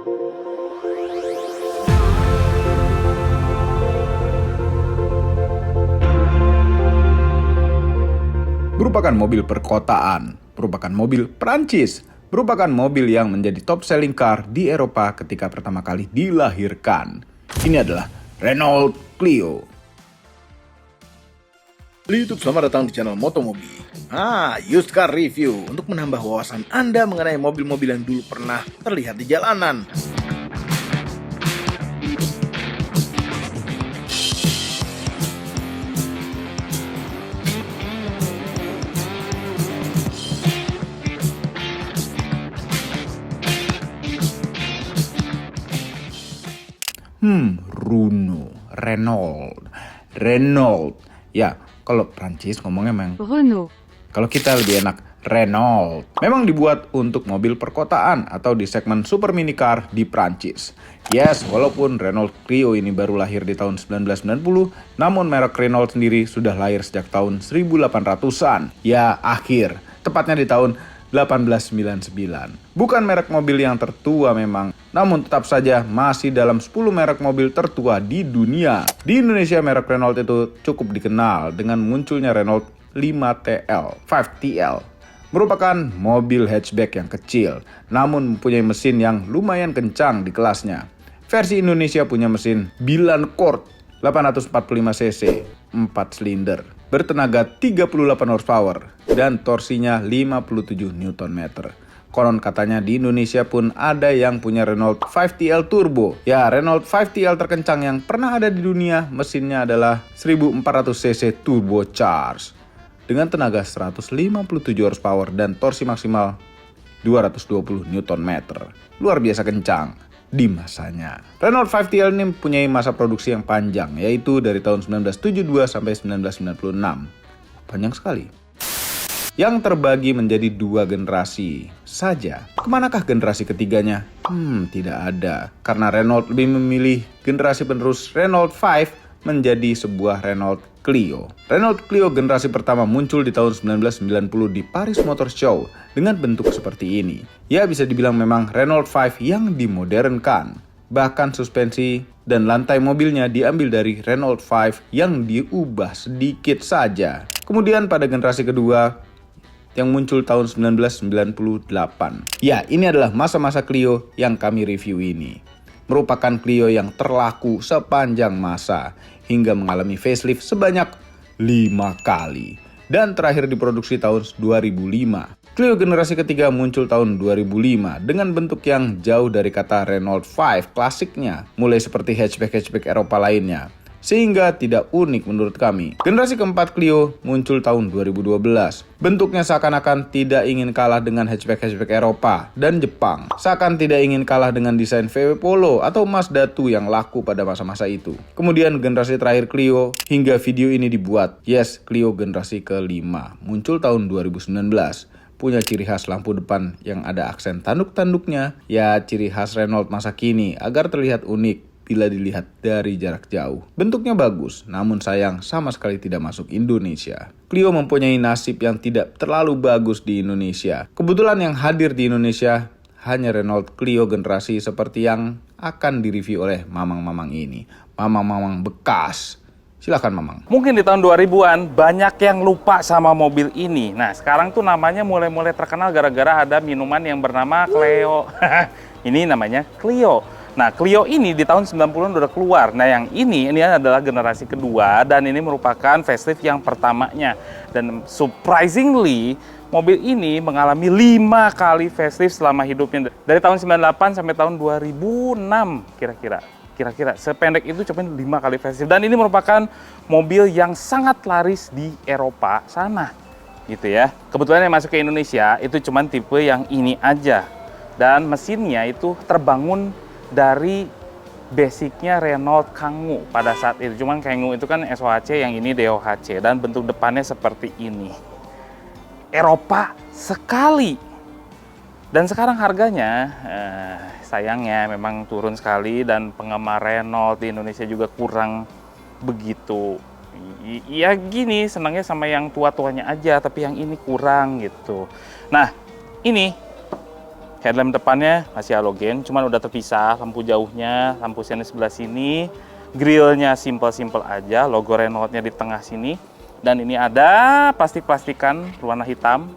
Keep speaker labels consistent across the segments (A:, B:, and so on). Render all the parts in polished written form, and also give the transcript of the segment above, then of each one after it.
A: Merupakan mobil perkotaan, merupakan mobil Prancis, merupakan mobil yang menjadi top selling car di Eropa ketika pertama kali dilahirkan. Ini adalah Renault Clio. YouTube, selamat datang di channel Motomobi. Used car review untuk menambah wawasan Anda mengenai mobil-mobil yang dulu pernah terlihat di jalanan. Renault. Ya, kalau Prancis ngomongnya memang
B: Renault.
A: Kalau kita lebih enak Renault. Memang dibuat untuk mobil perkotaan atau di segmen super mini car di Prancis. Yes, walaupun Renault Clio ini baru lahir di tahun 1990, namun merek Renault sendiri sudah lahir sejak tahun 1800-an. Ya, tepatnya di tahun 1899. Bukan merek mobil yang tertua memang, namun tetap saja masih dalam 10 merek mobil tertua di dunia. Di Indonesia merek Renault itu cukup dikenal dengan munculnya Renault 5TL. Merupakan mobil hatchback yang kecil, namun mempunyai mesin yang lumayan kencang di kelasnya. Versi Indonesia punya mesin Bilancord 845 cc, 4 silinder, bertenaga 38 horsepower, dan torsinya 57 Nm. Konon katanya di Indonesia pun ada yang punya Renault 5TL Turbo. Ya, Renault 5TL terkencang yang pernah ada di dunia, mesinnya adalah 1400 cc turbocharged dengan tenaga 157 horsepower dan torsi maksimal 220 Nm. Luar biasa kencang di masanya. Renault 5TL ini mempunyai masa produksi yang panjang, yaitu dari tahun 1972 sampai 1996. Panjang sekali. Yang terbagi menjadi 2 generasi saja. Kemanakah generasi ketiganya? Tidak ada. Karena Renault lebih memilih generasi penerus Renault 5 menjadi sebuah Renault Clio. Renault Clio generasi pertama muncul di tahun 1990 di Paris Motor Show dengan bentuk seperti ini. Ya, bisa dibilang memang Renault 5 yang dimodernkan. Bahkan suspensi dan lantai mobilnya diambil dari Renault 5 yang diubah sedikit saja. Kemudian pada generasi kedua yang muncul tahun 1998. Ya, ini adalah masa-masa Clio yang kami review ini. Merupakan Clio yang terlaku sepanjang masa hingga mengalami facelift sebanyak 5 kali dan terakhir diproduksi tahun 2005. Clio generasi ketiga muncul tahun 2005 dengan bentuk yang jauh dari kata Renault 5 klasiknya, mulai seperti hatchback Eropa lainnya, sehingga tidak unik menurut kami. Generasi keempat Clio muncul tahun 2012. Bentuknya seakan-akan tidak ingin kalah dengan hatchback Eropa dan Jepang. Seakan tidak ingin kalah dengan desain VW Polo atau Mazda 2 yang laku pada masa-masa itu. Kemudian generasi terakhir Clio hingga video ini dibuat. Yes, Clio generasi kelima muncul tahun 2019. Punya ciri khas lampu depan yang ada aksen tanduk-tanduknya. Ya, ciri khas Renault masa kini agar terlihat unik bila dilihat dari jarak jauh. Bentuknya bagus, namun sayang sama sekali tidak masuk Indonesia. Clio mempunyai nasib yang tidak terlalu bagus di Indonesia. Kebetulan yang hadir di Indonesia hanya Renault Clio generasi seperti yang akan direview oleh mamang-mamang ini. Mamang-mamang bekas. Silakan Mamang.
C: Mungkin di tahun 2000-an banyak yang lupa sama mobil ini. Nah, sekarang tuh namanya mulai-mulai terkenal gara-gara ada minuman yang bernama Cleo. Ini namanya Clio. Nah, Clio ini di tahun 90-an udah keluar. Nah, yang ini adalah generasi kedua dan ini merupakan facelift yang pertamanya. Dan surprisingly, mobil ini mengalami 5 kali facelift selama hidupnya. Dari tahun 98 sampai tahun 2006 kira-kira. Sependek itu cuma 5 kali facelift. Dan ini merupakan mobil yang sangat laris di Eropa sana. Gitu ya. Kebetulan yang masuk ke Indonesia itu cuma tipe yang ini aja. Dan mesinnya itu terbangun dari basicnya Renault Kangoo pada saat itu. Cuman Kangoo itu kan SOHC, yang ini DOHC. Dan bentuk depannya seperti ini. Eropa sekali. Dan sekarang harganya, sayangnya memang turun sekali. Dan penggemar Renault di Indonesia juga kurang begitu. Ya gini, senangnya sama yang tua-tuanya aja. Tapi yang ini kurang gitu. Nah, ini Headlamp depannya masih halogen, cuman udah terpisah. Lampu jauhnya, lampu sen sebelah sini. Grillnya simple-simple aja, logo Renault-nya di tengah sini. Dan ini ada plastik-plastikan warna hitam.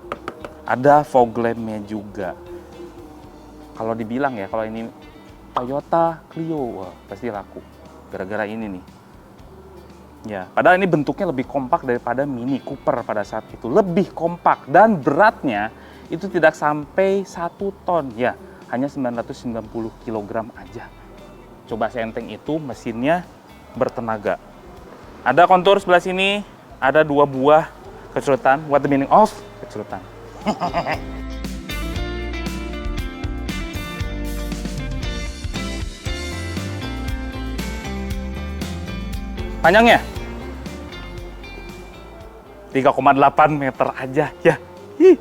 C: Ada fog lamp-nya juga. Kalau dibilang ya, kalau ini Toyota Clio, wah pasti laku. Gara-gara ini nih. Ya, padahal ini bentuknya lebih kompak daripada Mini Cooper pada saat itu. Lebih kompak dan beratnya itu tidak sampai 1 ton. Ya, hanya 990 kg aja. Coba seenteng itu, mesinnya bertenaga. Ada kontur sebelah sini, ada 2 buah kecerutan. What the meaning of kecerutan? Panjangnya 3,8 meter aja ya. Ih,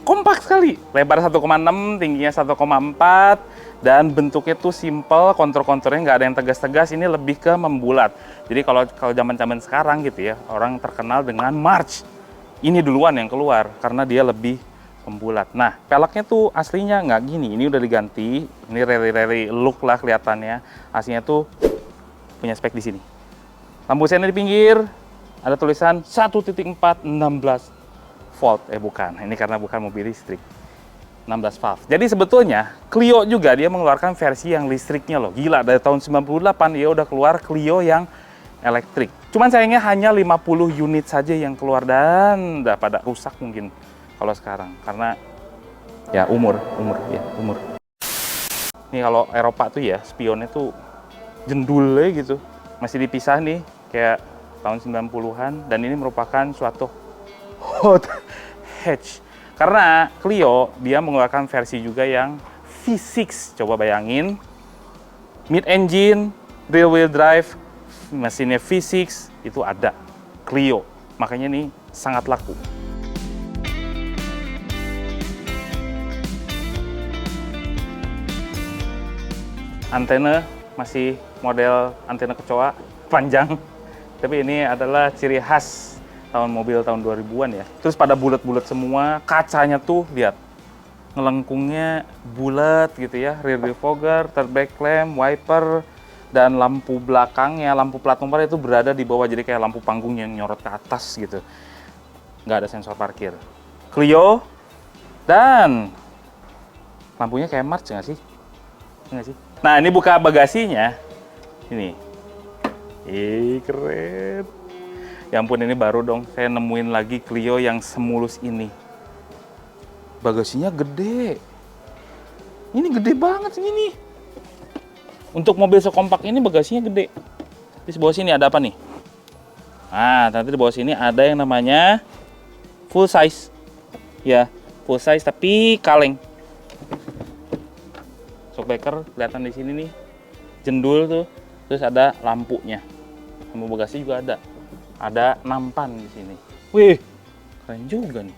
C: kompak sekali. Lebar 1,6, tingginya 1,4 dan bentuknya tuh simple, kontur-konturnya nggak ada yang tegas-tegas. Ini lebih ke membulat. Jadi kalau zaman-zaman sekarang gitu ya, orang terkenal dengan March. Ini duluan yang keluar karena dia lebih membulat. Nah, peleknya tuh aslinya nggak gini. Ini udah diganti. Ini rally look lah kelihatannya. Aslinya tuh punya spek di sini. Lampu sennya di pinggir, ada tulisan 1.4 16 volt. Bukan, ini karena bukan mobil listrik. 16 valve. Jadi sebetulnya Clio juga dia mengeluarkan versi yang listriknya loh. Gila, dari tahun 98 dia udah keluar Clio yang elektrik. Cuman sayangnya hanya 50 unit saja yang keluar dan udah pada rusak mungkin kalau sekarang. Karena ya umur. Nih kalau Eropa tuh ya, spionnya tuh jendul gitu. Masih dipisah nih, kayak tahun 90-an, dan ini merupakan suatu hot hatch. Karena Clio, dia mengeluarkan versi juga yang V6. Coba bayangin, mid-engine, rear-wheel drive, mesinnya V6, itu ada Clio. Makanya ini sangat laku. Antena masih model antena kecoa, panjang. Tapi ini adalah ciri khas mobil tahun 2000-an ya. Terus pada bulat-bulat semua, kacanya tuh lihat. Ngelengkungnya bulat gitu ya, rear defogger, third brake lamp, wiper, dan lampu belakangnya, lampu plat nomor itu berada di bawah, jadi kayak lampu panggung yang nyorot ke atas gitu. Nggak ada sensor parkir. Clio, dan lampunya kayak March nggak sih? Nggak sih? Nah, ini buka bagasinya. Ini. Keren. Ya ampun, ini baru dong. Saya nemuin lagi Clio yang semulus ini. Bagasinya gede. Ini gede banget segini. Untuk mobil sekompak ini bagasinya gede. Di bawah sini ada apa nih? Nah, nanti di bawah sini ada yang namanya full size. Ya, full size tapi kaleng. Shockbreaker kelihatan di sini nih. Jendul tuh. Terus ada lampunya. Lampu bagasi juga ada. Ada nampan di sini. Wih, keren juga nih.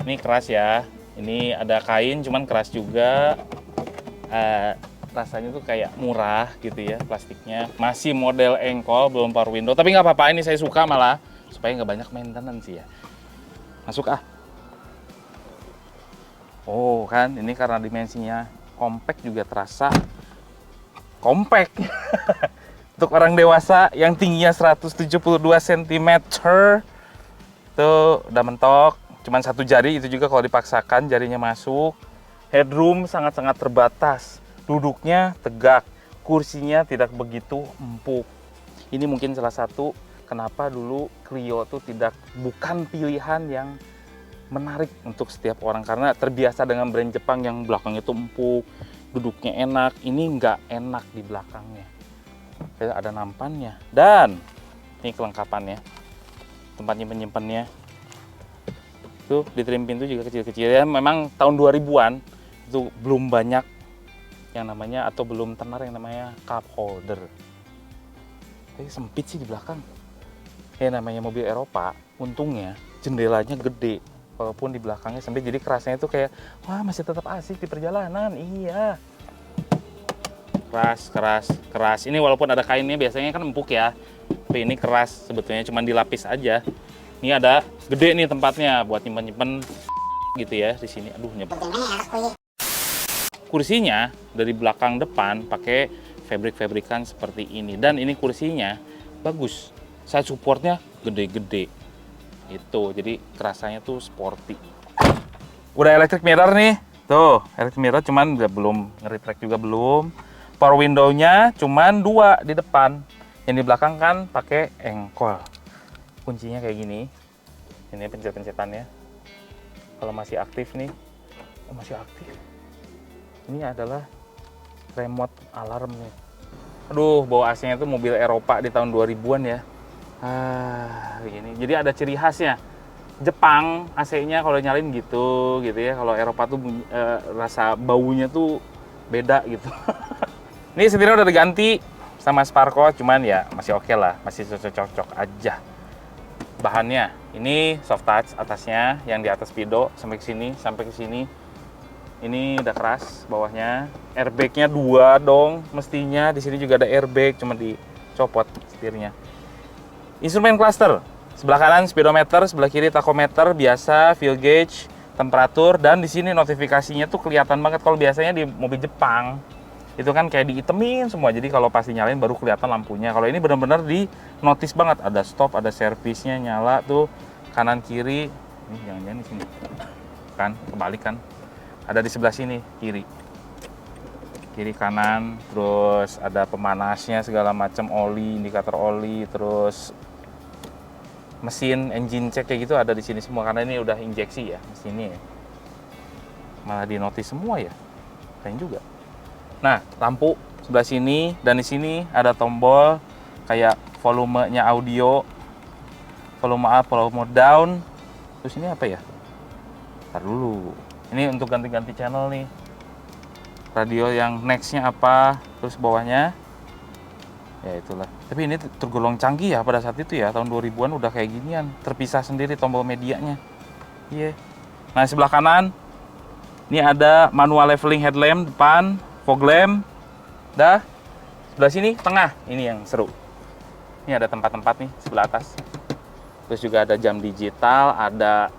C: Ini keras ya. Ini ada kain, cuman keras juga. Rasanya tuh kayak murah gitu ya plastiknya. Masih model engkol, belum power window. Tapi nggak apa-apa, ini saya suka malah. Supaya nggak banyak maintenance ya. Masuk ah. Oh kan, ini karena dimensinya compact juga terasa compact. Untuk orang dewasa yang tingginya 172 cm tuh udah mentok. Cuman 1 jari, itu juga kalau dipaksakan jarinya masuk. Headroom sangat-sangat terbatas. Duduknya tegak, kursinya tidak begitu empuk. Ini mungkin salah satu kenapa dulu Clio tuh bukan pilihan yang menarik untuk setiap orang, karena terbiasa dengan brand Jepang yang belakangnya itu empuk, duduknya enak. Ini nggak enak di belakangnya. Ada nampannya dan ini kelengkapannya, tempat nyimpen-nyimpennya. Tuh di trim pintu juga kecil-kecil ya. Memang tahun 2000-an itu belum banyak yang namanya, atau belum tenar yang namanya cup holder. Tapi sempit sih di belakang. Namanya mobil Eropa, untungnya jendelanya gede. Walaupun di belakangnya sempit, jadi kerasnya itu kayak, wah masih tetap asik di perjalanan. Iya. Keras. Ini walaupun ada kainnya, biasanya kan empuk ya. Tapi ini keras, sebetulnya cuma dilapis aja. Ini ada gede nih tempatnya buat nyimpen-nyimpen gitu ya di sini. Aduh, nyebut. Kursinya dari belakang depan pakai fabrikan seperti ini, dan ini kursinya bagus. Side supportnya gede-gede. Itu jadi kerasanya tuh sporty. Udah electric mirror nih. Tuh, electric mirror cuman belum nge-retract juga belum. Power window-nya cuman 2 di depan. Yang di belakang kan pakai engkol. Kuncinya kayak gini. Ini pencet-pencetannya. Kalau masih aktif nih. Oh, masih aktif. Ini adalah remote alarm nih. Aduh, bawa AC-nya tuh mobil Eropa di tahun 2000-an ya. Begini. Jadi ada ciri khasnya. Jepang AC-nya kalau nyalin gitu ya. Kalau Eropa tuh rasa baunya tuh beda gitu. Ini setirnya udah diganti sama Sparco, cuman ya masih oke lah, masih cocok-cocok aja. Bahannya ini soft touch atasnya, yang di atas Speedo sampai ke sini. Ini udah keras bawahnya. Airbagnya 2 dong mestinya. Di sini juga ada airbag, cuma dicopot setirnya. Instrumen cluster. Sebelah kanan speedometer, sebelah kiri tachometer biasa, fuel gauge, temperatur, dan di sini notifikasinya tuh kelihatan banget. Kalau biasanya di mobil Jepang itu kan kayak diitemin semua. Jadi kalau pasti nyalain baru kelihatan lampunya. Kalau ini benar-benar di notice banget. Ada stop, ada servisnya nyala tuh kanan kiri. Ini jangan-jangan di sini. Kan kebalik kan. Ada di sebelah sini, kiri kanan, terus ada pemanasnya segala macam, oli, indikator oli, terus mesin engine check kayak gitu ada di sini semua karena ini udah injeksi ya mesinnya ya. Malah di notice semua ya, keren juga. Nah, lampu sebelah sini, dan di sini ada tombol kayak volumenya audio, volume up, volume down. Terus ini apa ya? Ntar dulu. Ini untuk ganti-ganti channel nih. Radio yang nextnya apa, terus bawahnya. Ya itulah. Tapi ini tergolong canggih ya pada saat itu ya, tahun 2000-an udah kayak ginian. Terpisah sendiri tombol medianya. Iya. Nah, sebelah kanan, ini ada manual leveling headlamp depan, fog lamp. Dah. Sebelah sini, tengah. Ini yang seru. Ini ada tempat-tempat nih, sebelah atas. Terus juga ada jam digital, ada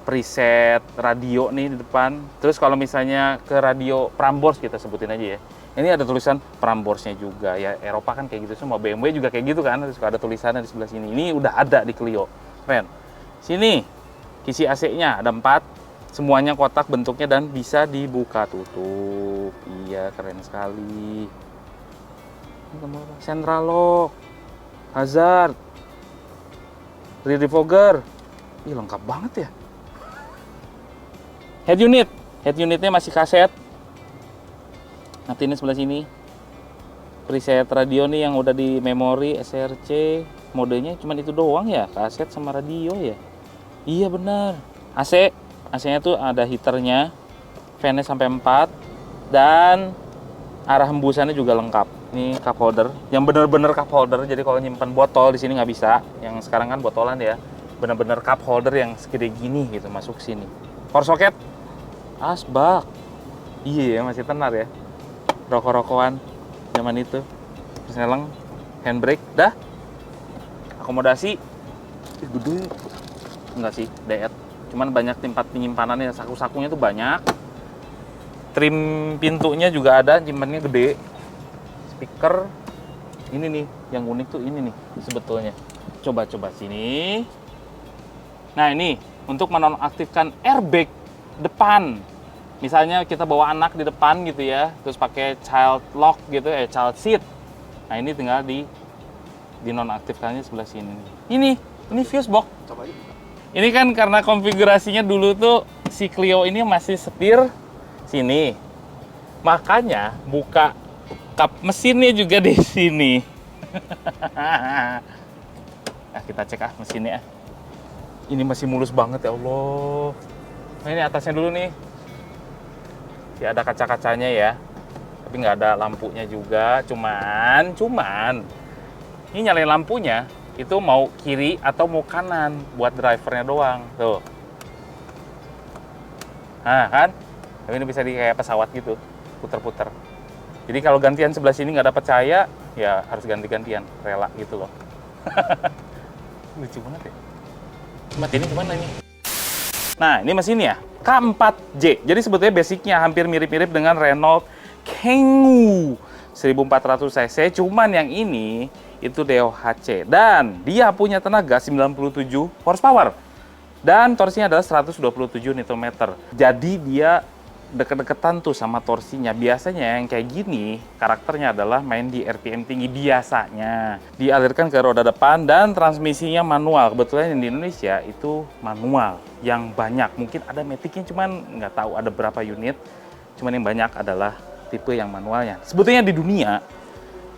C: preset radio nih di depan. Terus kalau misalnya ke radio Prambors kita sebutin aja ya. Ini ada tulisan Pramborsnya juga. Ya Eropa kan kayak gitu semua. BMW juga kayak gitu kan. Terus ada tulisannya di sebelah sini. Ini udah ada di Clio. Keren. Sini kisi AC-nya ada 4. Semuanya kotak bentuknya dan bisa dibuka tutup. Iya, keren sekali. Central lock, hazard, rear defogger. Ih, lengkap banget ya. Head unitnya masih kaset. Nanti ini sebelah sini. Preset radio nih yang udah di memori SRC. Modenya cuma itu doang ya, kaset sama radio ya. Iya benar. AC-nya tuh ada heaternya. Fan-nya sampai 4 dan arah hembusannya juga lengkap. Ini cup holder, yang bener-bener cup holder. Jadi kalau nyimpan botol di sini nggak bisa. Yang sekarang kan botolan ya. Bener-bener cup holder yang segede gini gitu masuk sini. Power socket. Asbak. Iya ya, masih tenar ya. Rokok-rokokan zaman itu. Terus neleng, handbrake, dah. Akomodasi. Gede. Enggak sih, DR. Cuman banyak tempat penyimpanannya, saku-sakunya tuh banyak. Trim pintunya juga ada, nyimpannya gede. Speaker. Ini nih, yang unik tuh ini nih sebetulnya. Coba-coba sini. Nah ini, untuk menonaktifkan airbag depan. Misalnya kita bawa anak di depan gitu ya, terus pakai child lock gitu, child seat. Nah ini tinggal di nonaktifkannya sebelah sini. Ini fuse box. Coba aja. Ini kan karena konfigurasinya dulu tuh si Clio ini masih setir sini. Makanya buka kap mesinnya juga di sini. Nah, kita cek mesinnya. Ini masih mulus banget ya Allah. Nah ini atasnya dulu nih. Ya ada kaca-kacanya ya. Tapi nggak ada lampunya juga. Cuman ini nyalain lampunya itu mau kiri atau mau kanan buat drivernya doang. Tuh. Nah kan? Tapi ini bisa di kayak pesawat gitu. Puter-puter. Jadi kalau gantian sebelah sini nggak dapat cahaya, ya harus ganti-gantian. Rela gitu loh. Lucu banget ya. Mati ini kemana ini? Nah, ini mesinnya K4J. Jadi sebetulnya basicnya hampir mirip-mirip dengan Renault Kangoo 1400 cc. Cuman yang ini itu DOHC. Dan dia punya tenaga 97 horsepower. Dan torsinya adalah 127 Nm. Jadi dia deket-deketan tuh sama torsinya. Biasanya yang kayak gini karakternya adalah main di RPM tinggi biasanya. Dialirkan ke roda depan dan transmisinya manual. Kebetulan yang di Indonesia itu manual yang banyak. Mungkin ada Matic-nya cuman nggak tahu ada berapa unit. Cuman yang banyak adalah tipe yang manualnya. Sebetulnya di dunia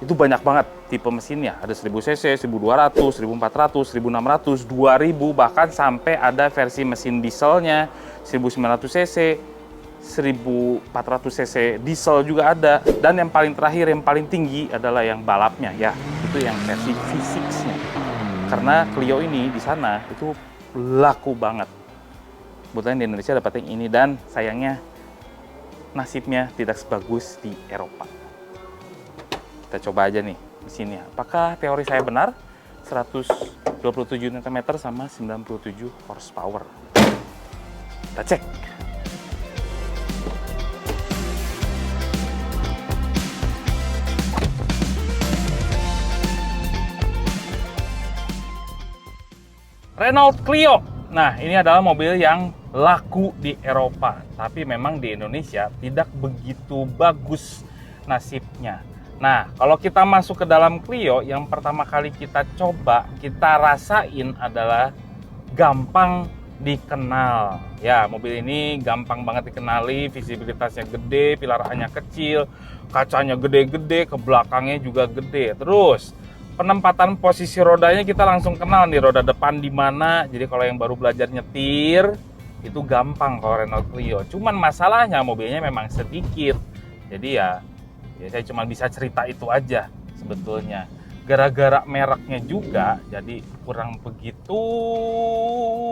C: itu banyak banget tipe mesinnya. Ada 1000 cc, 1200, 1400, 1600, 2000, bahkan sampai ada versi mesin dieselnya 1900 cc. 1400 cc diesel juga ada, dan yang paling terakhir yang paling tinggi adalah yang balapnya ya, itu yang versi V6-nya. Karena Clio ini di sana itu laku banget. Kebetulan di Indonesia dapat yang ini dan sayangnya nasibnya tidak sebagus di Eropa. Kita coba aja nih mesinnya. Apakah teori saya benar? 127 Nm sama 97 horsepower. Kita cek. Renault Clio. Nah, ini adalah mobil yang laku di Eropa, tapi memang di Indonesia tidak begitu bagus nasibnya. Nah, kalau kita masuk ke dalam Clio, yang pertama kali kita coba, kita rasain adalah gampang dikenal. Ya, mobil ini gampang banget dikenali, visibilitasnya gede, pilar A-nya kecil, kacanya gede-gede, ke belakangnya juga gede. Terus penempatan posisi rodanya kita langsung kenal nih, roda depan di mana. Jadi kalau yang baru belajar nyetir itu gampang kalau Renault Clio. Cuman masalahnya mobilnya memang sedikit. Jadi ya saya cuma bisa cerita itu aja sebetulnya. Gara-gara mereknya juga jadi kurang begitu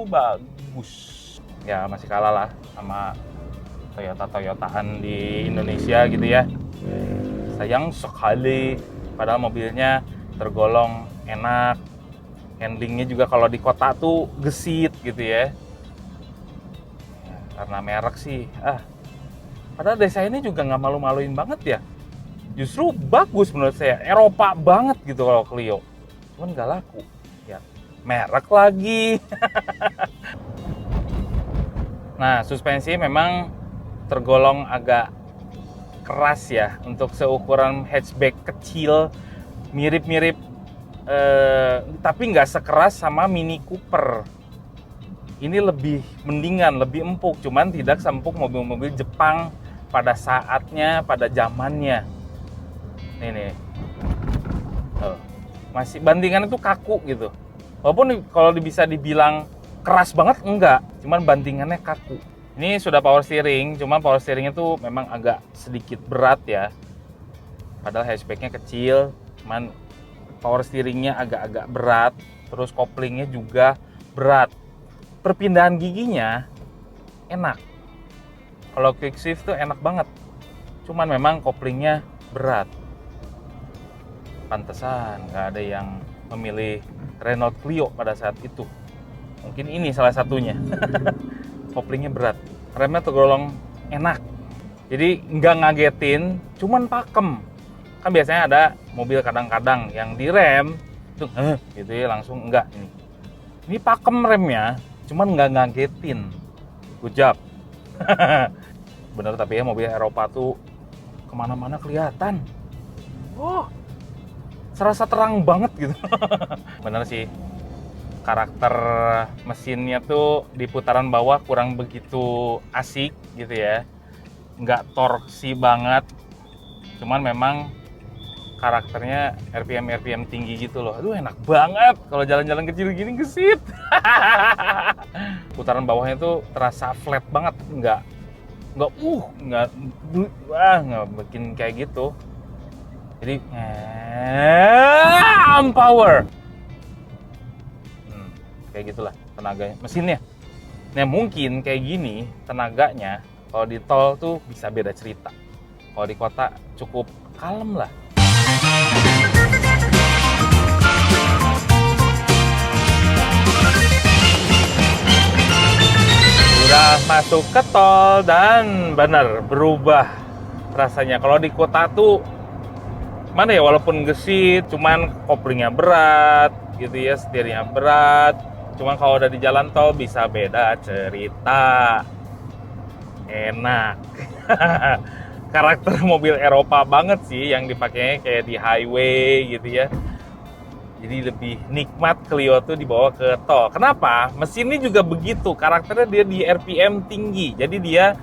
C: bagus. Ya masih kalah lah sama Toyota-Toyotaan di Indonesia gitu ya. Sayang sekali, padahal mobilnya tergolong enak, handlingnya juga kalau di kota tuh gesit gitu ya. Karena merek sih, padahal desainnya juga nggak malu-maluin banget ya. Justru bagus menurut saya, Eropa banget gitu kalau Clio. Cuman nggak laku, ya merek lagi. Nah, suspensi memang tergolong agak keras ya untuk seukuran hatchback kecil. Mirip-mirip, tapi nggak sekeras sama Mini Cooper. Ini lebih mendingan, lebih empuk, cuman tidak seempuk mobil-mobil Jepang pada saatnya, pada zamannya. Nih, masih bantingan itu kaku gitu. Walaupun kalau bisa dibilang keras banget, enggak, cuman bantingannya kaku. Ini sudah power steering, cuman power steeringnya tuh memang agak sedikit berat ya. Padahal hatchbacknya kecil. Cuman power steeringnya agak-agak berat, terus koplingnya juga berat. Perpindahan giginya enak. Kalau quick shift tuh enak banget. Cuman memang koplingnya berat. Pantesan nggak ada yang memilih Renault Clio pada saat itu. Mungkin ini salah satunya. Koplingnya berat. Remnya tergolong enak. Jadi nggak ngagetin, cuman pakem. Kan biasanya ada mobil kadang-kadang yang direm itu gitu ya langsung enggak ini. Ini pakem remnya, cuman nggak ngagetin. Good job. Bener, tapi ya mobil Eropa tuh kemana-mana kelihatan. Oh, serasa terang banget gitu. Bener sih. Karakter mesinnya tuh di putaran bawah kurang begitu asik gitu ya. Nggak torksi banget. Cuman memang karakternya RPM tinggi gitu loh. Aduh enak banget kalau jalan-jalan kecil gini gesit. Putaran bawahnya tuh terasa flat banget, nggak bikin kayak gitu. Jadi power. Kayak gitulah tenaganya, mesinnya. Nah mungkin kayak gini tenaganya kalau di tol tuh bisa beda cerita. Kalau di kota cukup kalem lah. masuk ke tol dan bener berubah rasanya. Kalau di kota tuh mana ya, walaupun gesit, cuman koplingnya berat gitu ya, setirnya berat. Cuman kalau udah di jalan tol bisa beda cerita. Enak. Karakter mobil Eropa banget sih yang dipakainya, kayak di highway gitu ya. Jadi lebih nikmat Clio tuh dibawa ke tol. Kenapa? Mesinnya juga begitu. Karakternya dia di RPM tinggi. Jadi dia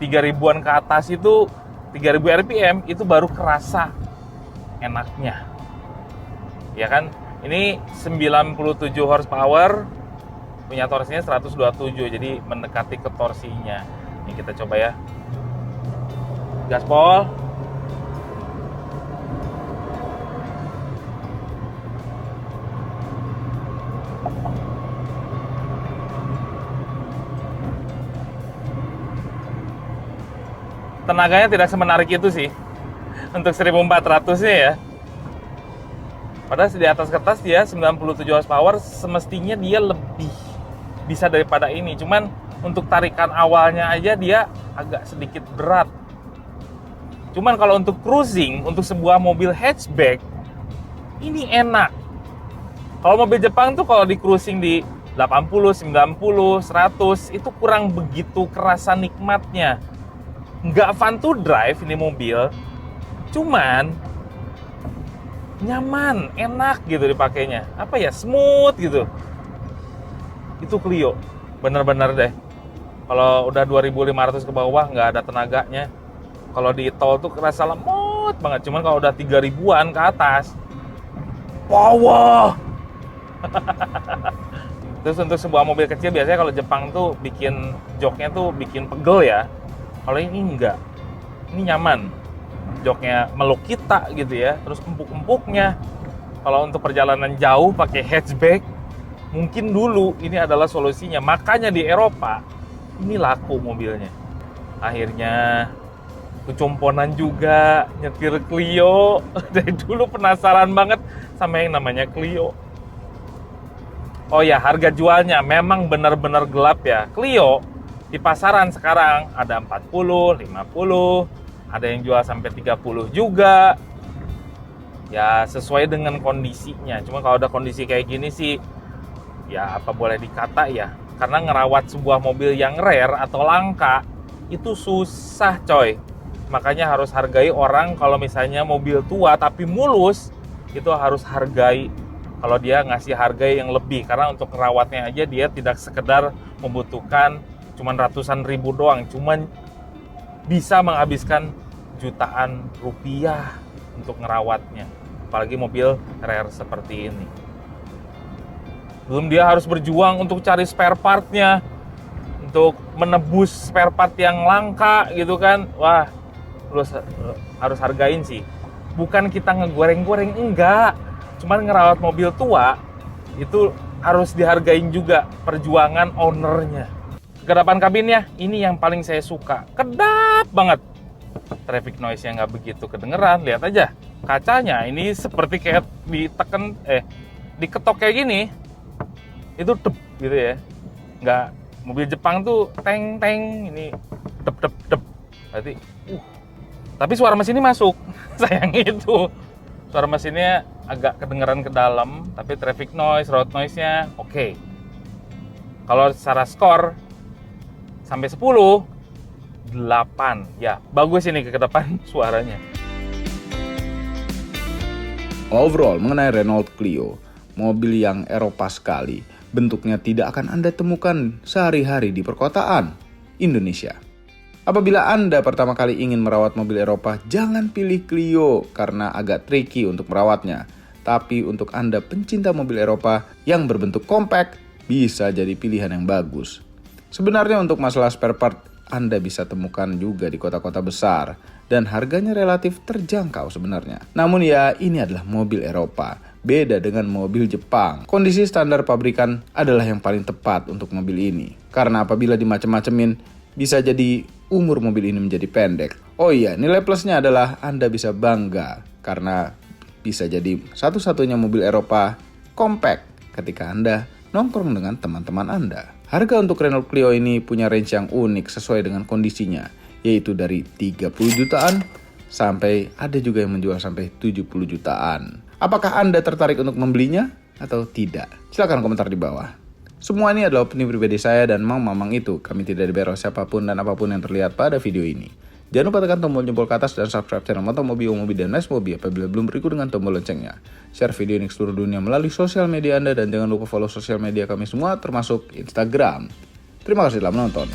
C: 3000-an ke atas itu, 3000 RPM itu baru kerasa enaknya. Ya kan? Ini 97 horsepower, punya torsinya 127, jadi mendekati ke torsinya. Ini kita coba ya. Gaspol. Tenaganya tidak semenarik itu sih untuk 1400-nya ya. Padahal di atas kertas dia 97 horsepower, semestinya dia lebih bisa daripada ini. Cuman untuk tarikan awalnya aja dia agak sedikit berat. Cuman kalau untuk cruising, untuk sebuah mobil hatchback, ini enak. Kalau mobil Jepang tuh kalau di cruising di 80, 90, 100, itu kurang begitu kerasa nikmatnya. Nggak fun to drive ini mobil, cuman nyaman, enak gitu dipakainya. Apa ya, smooth gitu. Itu Clio, bener-bener deh. Kalau udah 2500 ke bawah nggak ada tenaganya. Kalau di tol tuh kerasa lemot banget. Cuman kalau udah 3000-an ke atas, power. Terus untuk sebuah mobil kecil biasanya kalau Jepang tuh bikin joknya tuh bikin pegel ya. Kalau ini enggak, ini nyaman. Joknya meluk kita gitu ya, terus empuk-empuknya. Kalau untuk perjalanan jauh pakai hatchback, mungkin dulu ini adalah solusinya. Makanya di Eropa ini laku mobilnya. Akhirnya kecomponan juga nyetir Clio. Dari dulu penasaran banget sama yang namanya Clio. Oh ya, harga jualnya memang benar-benar gelap ya. Clio di pasaran sekarang ada 40, 50, ada yang jual sampai 30 juga. Ya sesuai dengan kondisinya. Cuma kalau ada kondisi kayak gini sih, ya apa boleh dikata ya. Karena ngerawat sebuah mobil yang rare atau langka, itu susah coy. Makanya harus hargai orang kalau misalnya mobil tua tapi mulus, itu harus hargai. Kalau dia ngasih harga yang lebih. Karena untuk ngerawatnya aja dia tidak sekedar membutuhkan cuman ratusan ribu doang, cuman bisa menghabiskan jutaan rupiah untuk ngerawatnya, apalagi mobil rare seperti ini. Belum dia harus berjuang untuk cari spare partnya, untuk menebus spare part yang langka gitu kan. Wah, lu harus hargain sih. Bukan kita ngegoreng-goreng, enggak, cuman ngerawat mobil tua itu harus dihargain juga perjuangan ownernya. Kedepan kabinnya, ini yang paling saya suka. Kedap banget. Traffic noise-nya nggak begitu kedengeran. Lihat aja, kacanya ini seperti kayak diketok kayak gini. Itu dep gitu ya. Nggak, mobil Jepang tuh teng-teng, ini dep. Berarti, tapi suara mesinnya masuk. Sayang itu. Suara mesinnya agak kedengeran ke dalam, tapi traffic noise, road noise-nya oke. Kalau secara skor, sampai 10, 8. Ya, bagus ini ke depan suaranya.
A: Overall, mengenai Renault Clio, mobil yang Eropa sekali, bentuknya tidak akan Anda temukan sehari-hari di perkotaan Indonesia. Apabila Anda pertama kali ingin merawat mobil Eropa, jangan pilih Clio karena agak tricky untuk merawatnya. Tapi untuk Anda pencinta mobil Eropa yang berbentuk compact, bisa jadi pilihan yang bagus. Sebenarnya untuk masalah spare part, Anda bisa temukan juga di kota-kota besar dan harganya relatif terjangkau sebenarnya. Namun ya, ini adalah mobil Eropa, beda dengan mobil Jepang. Kondisi standar pabrikan adalah yang paling tepat untuk mobil ini. Karena apabila dimacem-macemin, bisa jadi umur mobil ini menjadi pendek. Oh iya, nilai plusnya adalah Anda bisa bangga karena bisa jadi satu-satunya mobil Eropa compact ketika Anda nongkrong dengan teman-teman Anda. Harga untuk Renault Clio ini punya range yang unik sesuai dengan kondisinya, yaitu dari 30 jutaan sampai ada juga yang menjual sampai 70 jutaan. Apakah Anda tertarik untuk membelinya atau tidak? Silahkan komentar di bawah. Semua ini adalah opini pribadi saya dan Mamang itu. Kami tidak diberi oleh siapapun dan apapun yang terlihat pada video ini. Jangan lupa tekan tombol jempol ke atas dan subscribe channel Moto Mobi, dan Nice Mobi apabila belum berikut dengan tombol loncengnya. Share video ini ke seluruh dunia melalui sosial media Anda dan jangan lupa follow sosial media kami semua termasuk Instagram. Terima kasih telah menonton.